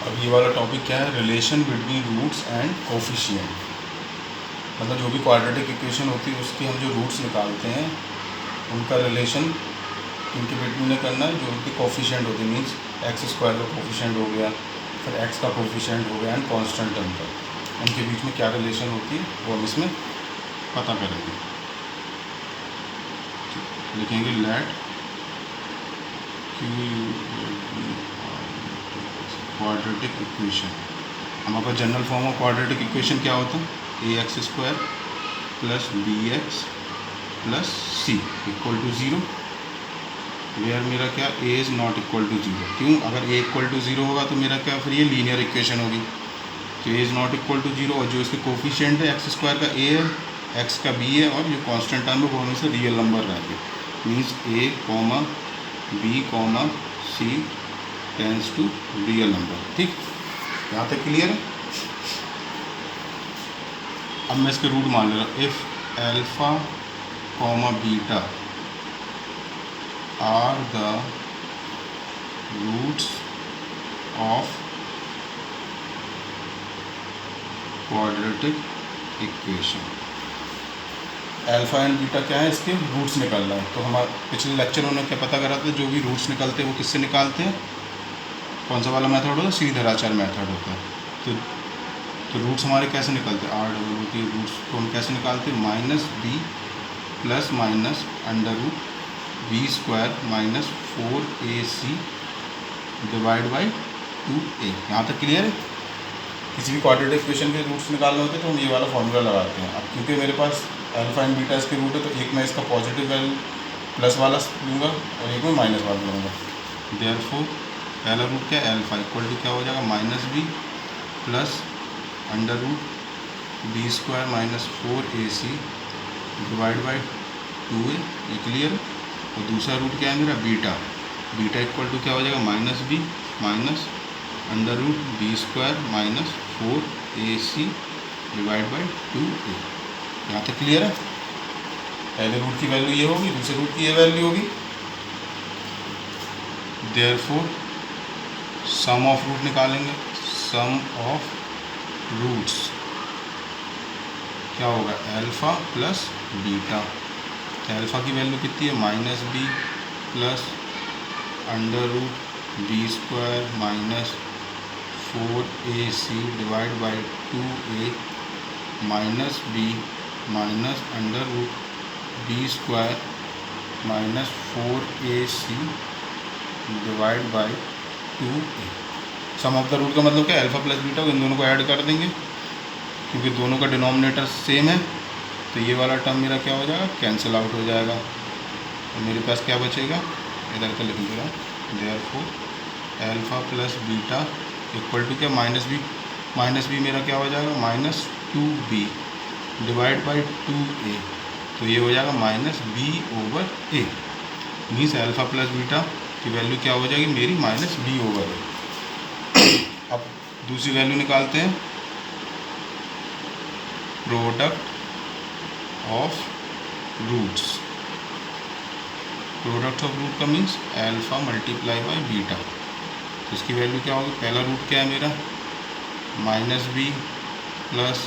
अब ये वाला टॉपिक क्या है, relation between roots and coefficient. मतलब जो भी क्वाड्रेटिक इक्वेशन होती है उसके हम जो रूट्स निकालते हैं उनका रिलेशन इनके बिटवीन में करना है। जो उनके कोफिशिएंट होते हैं मीन्स एक्स स्क्वायर का कोफिशिएंट हो गया, फिर एक्स का कोफिशिएंट हो गया एंड कांस्टेंट टर्म का, उनके बीच में क्या रिलेशन होती है वो हम इसमें पता करेंगे। लिखेंगे लेट क्वाड्रेटिक इक्वेशन। हमारे पास general form of quadratic equation क्या होता है, a x square plus b x plus c equal to zero, where मेरा क्या a is not equal to zero. क्यों, अगर ए इक्वल टू ज़ीरो होगा तो मेरा क्या फिर ये लीनियर इक्वेशन होगी। तो a is not equal to zero और जो इसके कोफिशिएंट है एक्स स्क्वायर का ए है, एक्स का बी है और जो कांस्टेंट टर्म है वो हमेशा रियल नंबर रहेंगे। Means a comma b comma c tends to real number. ठीक, यहाँ तक क्लियर है। अब मैं इसके रूट मान ले रहा हूँ, if alpha comma beta are the roots of quadratic equation. Alpha and beta क्या है, इसके रूट्स निकालना है। तो हमारे पिछले लेक्चर में क्या पता करा था, जो भी रूट्स निकलते हैं वो किससे निकालते हैं, कौन सा वाला मेथड होता है, श्रीधराचार्य मेथड होता है। तो रूट्स हमारे कैसे निकलते हैं, आर डबल रूट के रूट्स को हम कैसे निकालते हैं, minus b plus minus under root b square minus 4ac divide by 2a। यहाँ तक क्लियर है। किसी भी क्वाड्रेटिक इक्वेशन के रूट्स निकालने होते हैं तो हम ये वाला फॉर्मूला लगाते हैं। अब क्योंकि मेरे पास अल्फ़ा एंड बीटा इसके रूट है तो एक मैं इसका पॉजिटिव वैल्यू प्लस वाला लूँगा और एक में माइनस वाला लूँगा। देयरफॉर पहला रूट क्या है, अल्फ़ा इक्वल टू क्या हो जाएगा, minus b plus under root b square minus 4ac divide by 2a। ये क्लियर। और दूसरा रूट क्या है मेरा, बीटा। बीटा इक्वल टू क्या हो जाएगा, minus b minus under root b square minus 4ac divide by 2a। यहाँ तक क्लियर है। पहले रूट की वैल्यू ये होगी, दूसरे रूट की ये वैल्यू होगी। देयरफॉर सम ऑफ रूट निकालेंगे, सम ऑफ रूट्स क्या होगा, अल्फ़ा प्लस बीटा। तो अल्फ़ा की वैल्यू कितनी है, minus b plus under root b square minus 4ac divide by 2a minus b minus under root b square minus 4ac divide by 2a। Sum of the root का मतलब क्या है, alpha plus beta, इन दोनों को add कर देंगे क्योंकि दोनों का डिनोमिनेटर सेम है। तो ये वाला टर्म मेरा क्या हो जाएगा, कैंसिल आउट हो जाएगा। तो मेरे पास क्या बचेगा, इधर का लिख दे रहा हूँ। Therefore alpha plus beta equal to क्या, माइनस बी मेरा क्या हो जाएगा, minus 2b divide by 2a। तो ये हो जाएगा minus b over a। Means alpha plus beta की वैल्यू क्या हो जाएगी मेरी, माइनस b ओवर a। अब दूसरी वैल्यू निकालते हैं, product of roots. Product of root का means alpha multiply by beta. तो इसकी वैल्यू क्या होगी, पहला रूट क्या है मेरा, minus b plus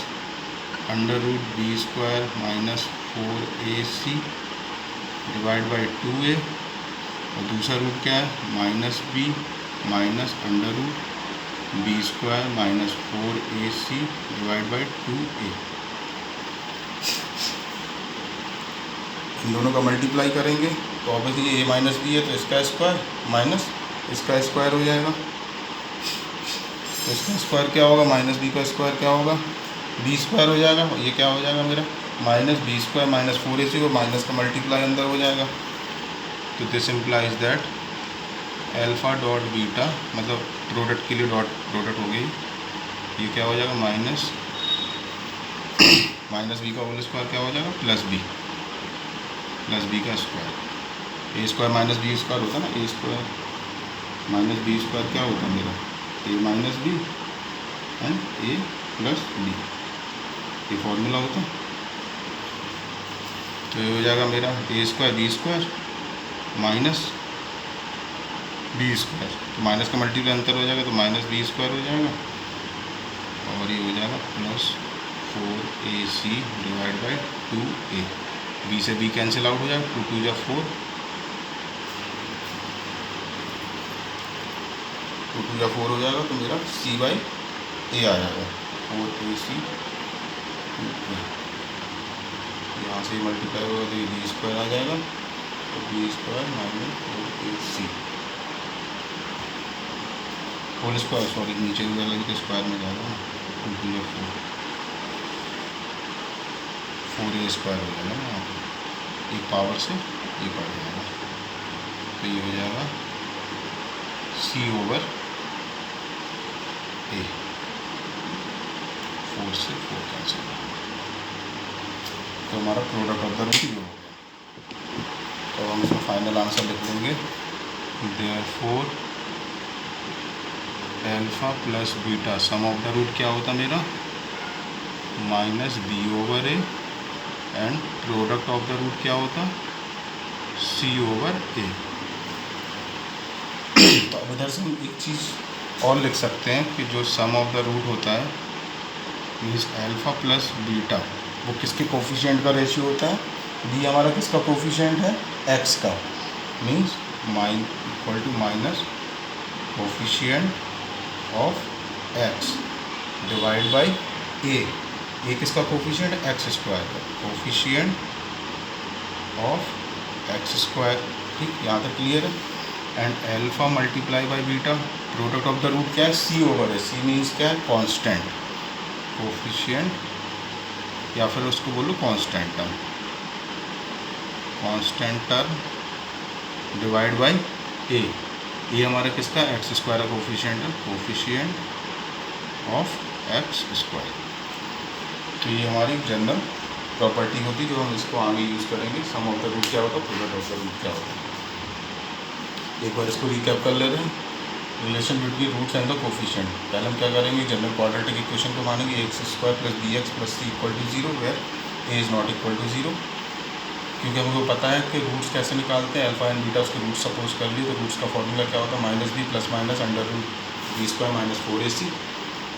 under root b square minus 4ac divide by 2a। और दूसरा रूट क्या है, minus b minus under root b square minus 4ac divide by 2a। इन दोनों का मल्टीप्लाई करेंगे तो ऑब्वियसली ये a माइनस बी है तो इसका स्क्वायर माइनस इसका स्क्वायर हो जाएगा। तो इसका स्क्वायर क्या होगा, माइनस बी का स्क्वायर क्या होगा, बी स्क्वायर हो जाएगा। और ये क्या हो जाएगा मेरा, minus b square minus 4ac और माइनस का मल्टीप्लाई अंदर हो जाएगा। तो this implies that alpha dot beta, मतलब प्रोडक्ट के लिए डॉट प्रोडक्ट हो गई, ये क्या हो जाएगा, माइनस बी का होल स्क्वायर क्या हो जाएगा, प्लस बी का square. A square minus b square होता है ना, a square minus b square क्या होता है मेरा, a minus b and a plus b, ये फॉर्मूला होता है। तो ये हो जाएगा मेरा a square b square minus b square, तो माइनस का मल्टीप्लाई अंतर हो जाएगा तो माइनस बी स्क्वायर हो जाएगा, और ये हो जाएगा plus 4ac divide by 2a। B से बी कैंसिल आउट हो जाएगा, 2 2 जा 4, 2 2 जा 4 हो जाएगा, तो मेरा c बाई ए आ जाएगा 4ac 2a। यहाँ से मल्टीप्लाई होगा तो ये बी स्क्वायर आ जाएगा, तो b square minus 4ac whole square, sorry नीचे उधर लगी तो स्क्वायर में जाएगा ना, 2 2 या 4a स्क्वायर हो जाएगा ना, यहाँ पर एक पावर से एक आ जाएगा, तो ये हो जाएगा c ओवर a, 4 से 4 कैंसिल, तो हमारा प्रोडक्ट ऑफ द रूट ये हो गया। तो हम इसका फाइनल आंसर लिख लेंगे, therefore alpha plus beta sum of the root क्या होता मेरा minus b over a, and product of the root क्या होता सी ओवर ए। तो अब इधर से हम एक चीज़ और लिख सकते हैं कि जो सम ऑफ द रूट होता है मीन्स अल्फ़ा प्लस बीटा, वो किसके कोफिशिएंट का रेशियो होता है, बी हमारा किसका कोफिशिएंट है एक्स का, means equal to minus coefficient of x divide by a किसका कोफिशिएंट है एक्स स्क्वायर का, कोफिशिएंट ऑफ एक्स स्क्वायर। ठीक, यहाँ तक क्लियर है। And alpha multiply by beta, product of the root क्या है सी ओवर है, सी मीन्स क्या है कांस्टेंट, कोफिशिएंट या फिर उसको बोलो constant term, constant term divide by a हमारा किसका एक्स स्क्वायर का कोफिशिएंट है, कोफिशिएंट ऑफ एक्स स्क्वायर। तो ये हमारी जनरल प्रॉपर्टी होती है जो हम इसको आगे यूज़ करेंगे। सम ऑफ द रूट क्या होता है, प्रोडक्ट ऑफ द रूट क्या होता है। एक बार इसको रिकैप कर ले रहे हैं, relation between roots and the coefficient. पहले हम क्या करेंगे, जनरल क्वाड्रेटिक इक्वेशन को मानेंगे x square plus b x plus c equal to 0 where a is not equal to 0, क्योंकि हमको पता है कि रूट्स कैसे निकालते हैं, अल्फा एंड बीटा उसके रूट्स सपोज कर लिए, तो रूट्स का फॉर्मूला क्या होता है minus b plus minus under root b square minus 4ac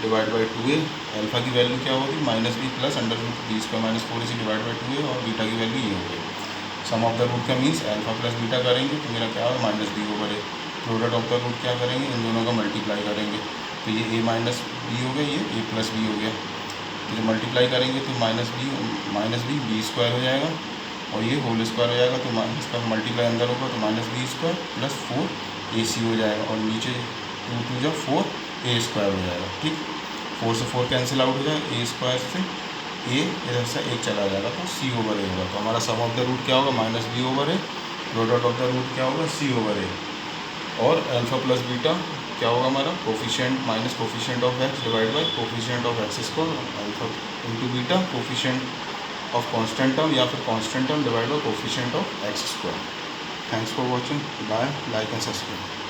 divide by 2a। Alpha की वैल्यू क्या होगी minus b plus under root b square minus 4ac divide by 2a, और बीटा की वैल्यू ये हो गई। सम ऑफ द रूट का means alpha plus beta करेंगे तो मेरा क्या होगा minus b over a. Product of the root क्या करेंगे, इन दोनों का मल्टीप्लाई करेंगे, तो ये a माइनस बी हो गया, ये a प्लस बी हो गया। तो जब मल्टीप्लाई करेंगे तो माइनस बी स्क्वायर हो जाएगा, और ये होल स्क्वायर हो जाएगा, तो माइनस का मल्टीप्लाई अंदर होगा तो minus b square plus 4ac हो जाएगा, और नीचे 2 2 जब 4a स्क्वायर हो जाएगा। ठीक, 4 से 4 कैंसिल आउट हो जाएगा, a स्क्वायर से a इधर से 1 चला जाएगा, तो c ओवर a होगा। तो हमारा सम ऑफ द रूट क्या होगा minus b over a, product of the root क्या होगा c ओवर ए, और अल्फा प्लस बीटा क्या होगा हमारा coefficient minus coefficient of x divide by coefficient of x square, alpha into beta coefficient of constant term या फिर constant term divide by coefficient of x square. Thanks for watching, bye, like and subscribe.